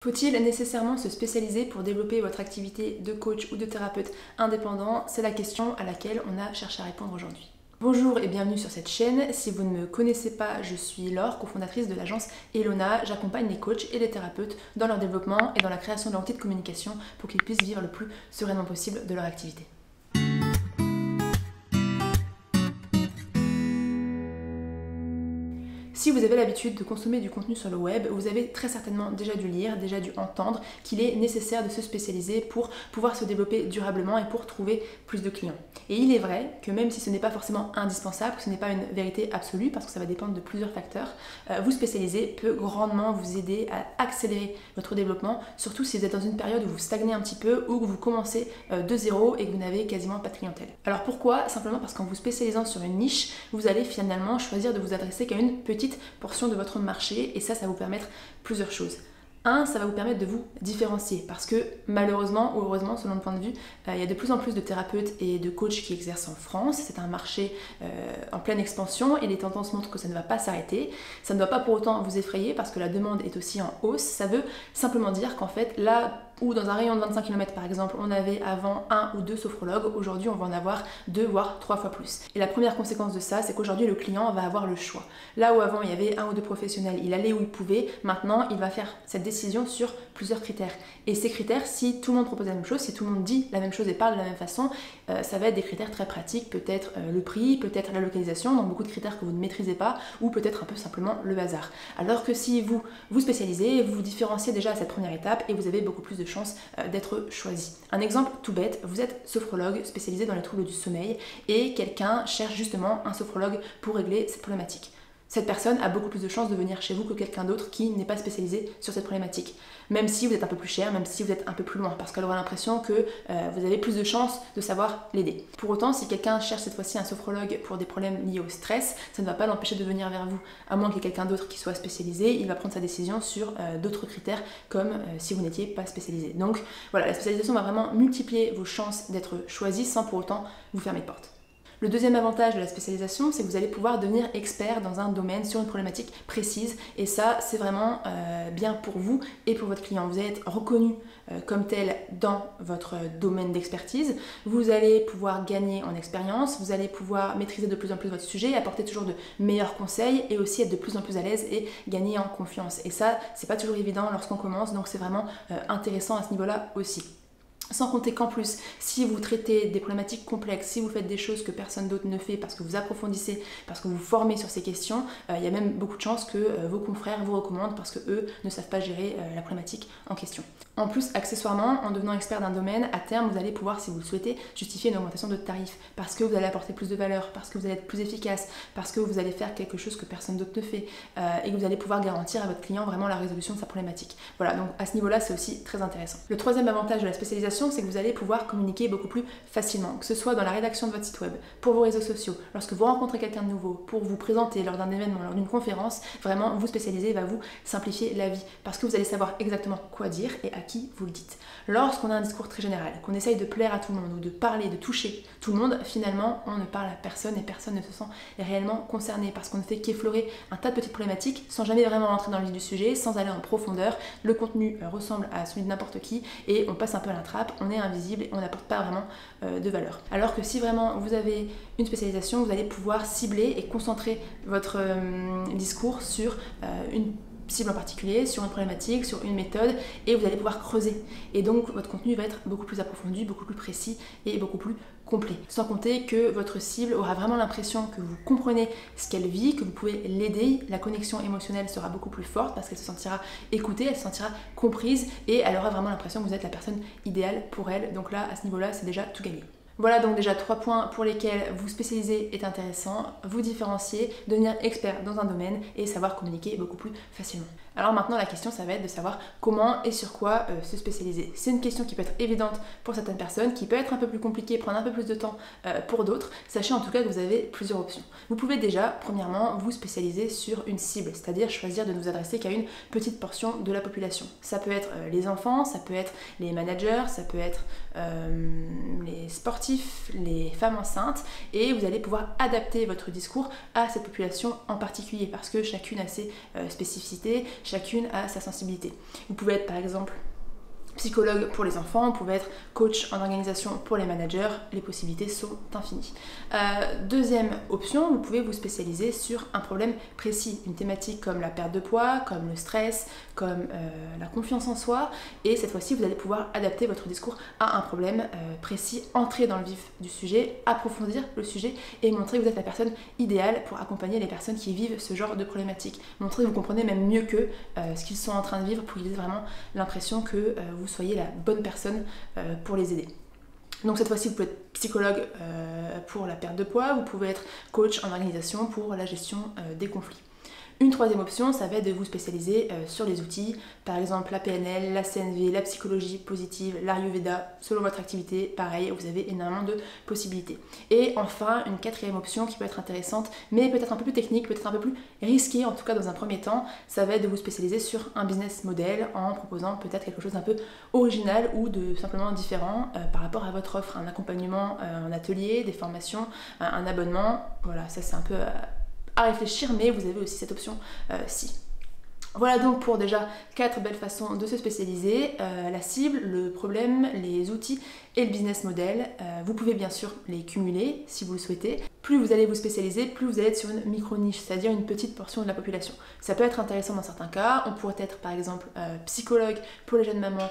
Faut-il nécessairement se spécialiser pour développer votre activité de coach ou de thérapeute indépendant? C'est la question à laquelle on a cherché à répondre aujourd'hui. Bonjour et bienvenue sur cette chaîne. Si vous ne me connaissez pas, je suis Laure, cofondatrice de l'agence Elona. J'accompagne les coachs et les thérapeutes dans leur développement et dans la création de leur outil de communication pour qu'ils puissent vivre le plus sereinement possible de leur activité. Si vous avez l'habitude de consommer du contenu sur le web, vous avez très certainement déjà dû lire, déjà dû entendre qu'il est nécessaire de se spécialiser pour pouvoir se développer durablement et pour trouver plus de clients. Et il est vrai que même si ce n'est pas forcément indispensable, ce n'est pas une vérité absolue parce que ça va dépendre de plusieurs facteurs, vous spécialiser peut grandement vous aider à accélérer votre développement, surtout si vous êtes dans une période où vous stagnez un petit peu ou que vous commencez de zéro et que vous n'avez quasiment pas de clientèle. Alors pourquoi? Simplement parce qu'en vous spécialisant sur une niche, vous allez finalement choisir de vous adresser qu'à une petite portion de votre marché et ça va vous permettre plusieurs choses. Un, ça va vous permettre de vous différencier parce que malheureusement ou heureusement selon le point de vue, il y a de plus en plus de thérapeutes et de coachs qui exercent en France. C'est un marché en pleine expansion et les tendances montrent que ça ne va pas s'arrêter. Ça ne doit pas pour autant vous effrayer parce que la demande est aussi en hausse. Ça veut simplement dire qu'en fait là où dans un rayon de 25 km par exemple, on avait avant 1 ou 2 sophrologues, aujourd'hui on va en avoir 2 voire 3 fois plus. Et la première conséquence de ça, c'est qu'aujourd'hui le client va avoir le choix. Là où avant il y avait 1 ou 2 professionnels, il allait où il pouvait, maintenant il va faire cette décision sur plusieurs critères. Et ces critères, si tout le monde propose la même chose, si tout le monde dit la même chose et parle de la même façon, ça va être des critères très pratiques, peut-être le prix, peut-être la localisation, donc beaucoup de critères que vous ne maîtrisez pas, ou peut-être un peu simplement le hasard. Alors que si vous vous spécialisez, vous vous différenciez déjà à cette première étape et vous avez beaucoup plus de chances d'être choisi. Un exemple tout bête, vous êtes sophrologue spécialisé dans les troubles du sommeil et quelqu'un cherche justement un sophrologue pour régler cette problématique. Cette personne a beaucoup plus de chances de venir chez vous que quelqu'un d'autre qui n'est pas spécialisé sur cette problématique. Même si vous êtes un peu plus cher, même si vous êtes un peu plus loin, parce qu'elle aura l'impression que vous avez plus de chances de savoir l'aider. Pour autant, si quelqu'un cherche cette fois-ci un sophrologue pour des problèmes liés au stress, ça ne va pas l'empêcher de venir vers vous. À moins qu'il y ait quelqu'un d'autre qui soit spécialisé, il va prendre sa décision sur d'autres critères, comme si vous n'étiez pas spécialisé. Donc voilà, la spécialisation va vraiment multiplier vos chances d'être choisi sans pour autant vous fermer de porte. Le deuxième avantage de la spécialisation, c'est que vous allez pouvoir devenir expert dans un domaine sur une problématique précise et ça, c'est vraiment bien pour vous et pour votre client. Vous allez être reconnu comme tel dans votre domaine d'expertise. Vous allez pouvoir gagner en expérience, vous allez pouvoir maîtriser de plus en plus votre sujet, apporter toujours de meilleurs conseils et aussi être de plus en plus à l'aise et gagner en confiance. Et ça, c'est pas toujours évident lorsqu'on commence, donc c'est vraiment intéressant à ce niveau-là aussi. Sans compter qu'en plus, si vous traitez des problématiques complexes, si vous faites des choses que personne d'autre ne fait parce que vous approfondissez, parce que vous formez sur ces questions, il y a même beaucoup de chances que vos confrères vous recommandent parce qu'eux ne savent pas gérer la problématique en question. En plus, accessoirement, en devenant expert d'un domaine, à terme, vous allez pouvoir, si vous le souhaitez, justifier une augmentation de tarifs parce que vous allez apporter plus de valeur, parce que vous allez être plus efficace, parce que vous allez faire quelque chose que personne d'autre ne fait et que vous allez pouvoir garantir à votre client vraiment la résolution de sa problématique. Voilà, donc à ce niveau-là, c'est aussi très intéressant. Le troisième avantage de la spécialisation, c'est que vous allez pouvoir communiquer beaucoup plus facilement, que ce soit dans la rédaction de votre site web, pour vos réseaux sociaux, lorsque vous rencontrez quelqu'un de nouveau, pour vous présenter lors d'un événement, lors d'une conférence, vraiment vous spécialiser va vous simplifier la vie parce que vous allez savoir exactement quoi dire et à qui vous le dites. Lorsqu'on a un discours très général, qu'on essaye de plaire à tout le monde ou de parler, de toucher tout le monde, finalement on ne parle à personne et personne ne se sent réellement concerné parce qu'on ne fait qu'effleurer un tas de petites problématiques sans jamais vraiment rentrer dans le vif du sujet, sans aller en profondeur. Le contenu ressemble à celui de n'importe qui et on passe un peu à la trappe, on est invisible et on n'apporte pas vraiment de valeur. Alors que si vraiment vous avez une spécialisation, vous allez pouvoir cibler et concentrer votre discours sur une cible en particulier, sur une problématique, sur une méthode et vous allez pouvoir creuser. Et donc votre contenu va être beaucoup plus approfondi, beaucoup plus précis et beaucoup plus complet. Sans compter que votre cible aura vraiment l'impression que vous comprenez ce qu'elle vit, que vous pouvez l'aider, la connexion émotionnelle sera beaucoup plus forte parce qu'elle se sentira écoutée, elle se sentira comprise et elle aura vraiment l'impression que vous êtes la personne idéale pour elle. Donc là, à ce niveau-là, c'est déjà tout gagné. Voilà donc déjà 3 points pour lesquels vous spécialiser est intéressant, vous différencier, devenir expert dans un domaine et savoir communiquer beaucoup plus facilement. Alors maintenant la question ça va être de savoir comment et sur quoi se spécialiser. C'est une question qui peut être évidente pour certaines personnes, qui peut être un peu plus compliquée, prendre un peu plus de temps pour d'autres. Sachez en tout cas que vous avez plusieurs options. Vous pouvez déjà premièrement vous spécialiser sur une cible, c'est-à-dire choisir de ne vous adresser qu'à une petite portion de la population. Ça peut être les enfants, ça peut être les managers, ça peut être les sportifs, sportifs, les femmes enceintes, et vous allez pouvoir adapter votre discours à cette population en particulier parce que chacune a ses spécificités, chacune a sa sensibilité. Vous pouvez être par exemple psychologue pour les enfants, vous pouvez être coach en organisation pour les managers, les possibilités sont infinies. Deuxième option, vous pouvez vous spécialiser sur un problème précis, une thématique comme la perte de poids, comme le stress, comme la confiance en soi, et cette fois-ci vous allez pouvoir adapter votre discours à un problème précis, entrer dans le vif du sujet, approfondir le sujet et montrer que vous êtes la personne idéale pour accompagner les personnes qui vivent ce genre de problématique. Montrer que vous comprenez même mieux qu'eux ce qu'ils sont en train de vivre pour qu'ils aient vraiment l'impression que vous soyez la bonne personne pour les aider. Donc cette fois-ci, vous pouvez être psychologue pour la perte de poids, vous pouvez être coach en organisation pour la gestion des conflits. Une troisième option, ça va être de vous spécialiser sur les outils, par exemple la PNL, la CNV, la psychologie positive, l'Ayurveda, selon votre activité, pareil, vous avez énormément de possibilités. Et enfin, une quatrième option qui peut être intéressante, mais peut-être un peu plus technique, peut-être un peu plus risquée, en tout cas dans un premier temps, ça va être de vous spécialiser sur un business model en proposant peut-être quelque chose d'un peu original ou de simplement différent par rapport à votre offre, un accompagnement en atelier, des formations, un abonnement, voilà, ça c'est un peu à réfléchir, mais vous avez aussi cette option-ci. Voilà donc pour déjà 4 belles façons de se spécialiser, la cible, le problème, les outils et le business model. Vous pouvez bien sûr les cumuler si vous le souhaitez. Plus vous allez vous spécialiser, plus vous allez être sur une micro-niche, c'est-à-dire une petite portion de la population. Ça peut être intéressant dans certains cas, on pourrait être par exemple psychologue pour les jeunes mamans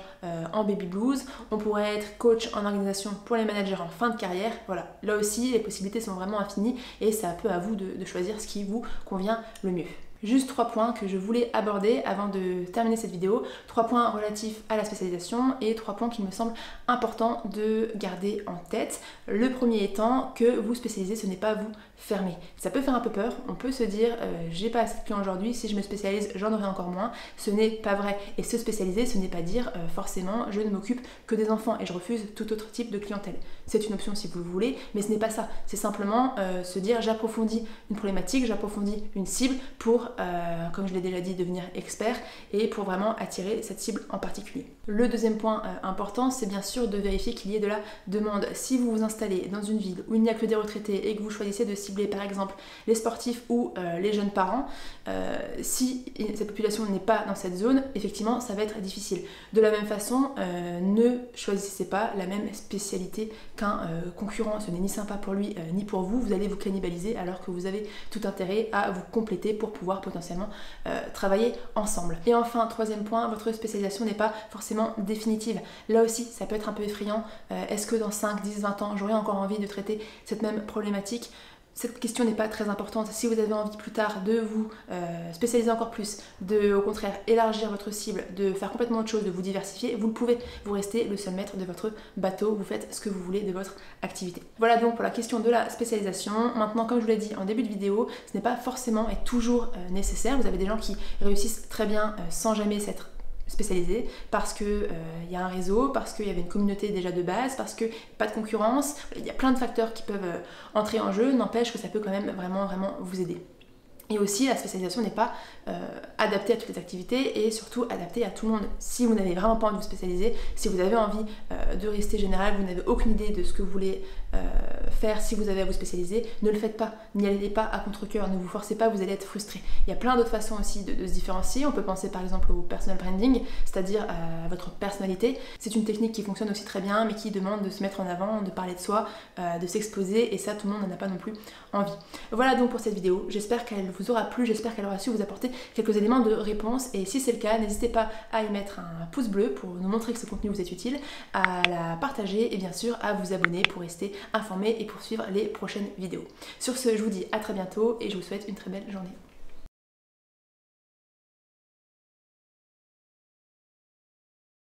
en baby blues, on pourrait être coach en organisation pour les managers en fin de carrière, voilà. Là aussi les possibilités sont vraiment infinies et c'est un peu à vous de choisir ce qui vous convient le mieux. Juste 3 points que je voulais aborder avant de terminer cette vidéo, 3 points relatifs à la spécialisation et 3 points qui me semblent importants de garder en tête. Le premier étant que vous spécialiser, ce n'est pas vous fermer. Ça peut faire un peu peur, on peut se dire j'ai pas assez de clients aujourd'hui, si je me spécialise j'en aurai encore moins. Ce n'est pas vrai et se spécialiser ce n'est pas dire forcément je ne m'occupe que des enfants et je refuse tout autre type de clientèle. C'est une option si vous le voulez, mais ce n'est pas ça. C'est simplement se dire j'approfondis une problématique, j'approfondis une cible pour comme je l'ai déjà dit, devenir expert et pour vraiment attirer cette cible en particulier. Le deuxième point important, c'est bien sûr de vérifier qu'il y ait de la demande. Si vous vous installez dans une ville où il n'y a que des retraités et que vous choisissez de cibler par exemple les sportifs ou les jeunes parents, si cette population n'est pas dans cette zone, effectivement ça va être difficile. De la même façon, ne choisissez pas la même spécialité qu'un concurrent, ce n'est ni sympa pour lui ni pour vous, vous allez vous cannibaliser alors que vous avez tout intérêt à vous compléter pour pouvoir potentiellement travailler ensemble. Et enfin, troisième point, votre spécialisation n'est pas forcément définitive. Là aussi, ça peut être un peu effrayant. Est-ce que dans 5, 10, 20 ans, j'aurai encore envie de traiter cette même problématique ? Cette question n'est pas très importante. Si vous avez envie plus tard de vous spécialiser encore plus, de au contraire élargir votre cible, de faire complètement autre chose, de vous diversifier, vous le pouvez. Vous restez le seul maître de votre bateau, vous faites ce que vous voulez de votre activité. Voilà donc pour la question de la spécialisation. Maintenant, comme je vous l'ai dit en début de vidéo, ce n'est pas forcément et toujours nécessaire. Vous avez des gens qui réussissent très bien sans jamais s'être spécialisé parce que y a un réseau, parce qu'il y avait une communauté déjà de base, parce que pas de concurrence, il y a plein de facteurs qui peuvent entrer en jeu, n'empêche que ça peut quand même vraiment vous aider. Et aussi, la spécialisation n'est pas adaptée à toutes les activités et surtout adaptée à tout le monde. Si vous n'avez vraiment pas envie de vous spécialiser, si vous avez envie de rester général, vous n'avez aucune idée de ce que vous voulez faire si vous avez à vous spécialiser, ne le faites pas, n'y allez pas à contre-cœur, ne vous forcez pas, vous allez être frustré. Il y a plein d'autres façons aussi de se différencier. On peut penser par exemple au personal branding, c'est-à-dire à votre personnalité. C'est une technique qui fonctionne aussi très bien, mais qui demande de se mettre en avant, de parler de soi, de s'exposer, et ça, tout le monde n'en a pas non plus envie. Voilà donc pour cette vidéo. J'espère qu'elle vous aura plu, j'espère qu'elle aura su vous apporter quelques éléments de réponse, et si c'est le cas, n'hésitez pas à y mettre un pouce bleu pour nous montrer que ce contenu vous est utile, à la partager et bien sûr à vous abonner pour rester informé et pour suivre les prochaines vidéos. Sur ce, je vous dis à très bientôt et je vous souhaite une très belle journée.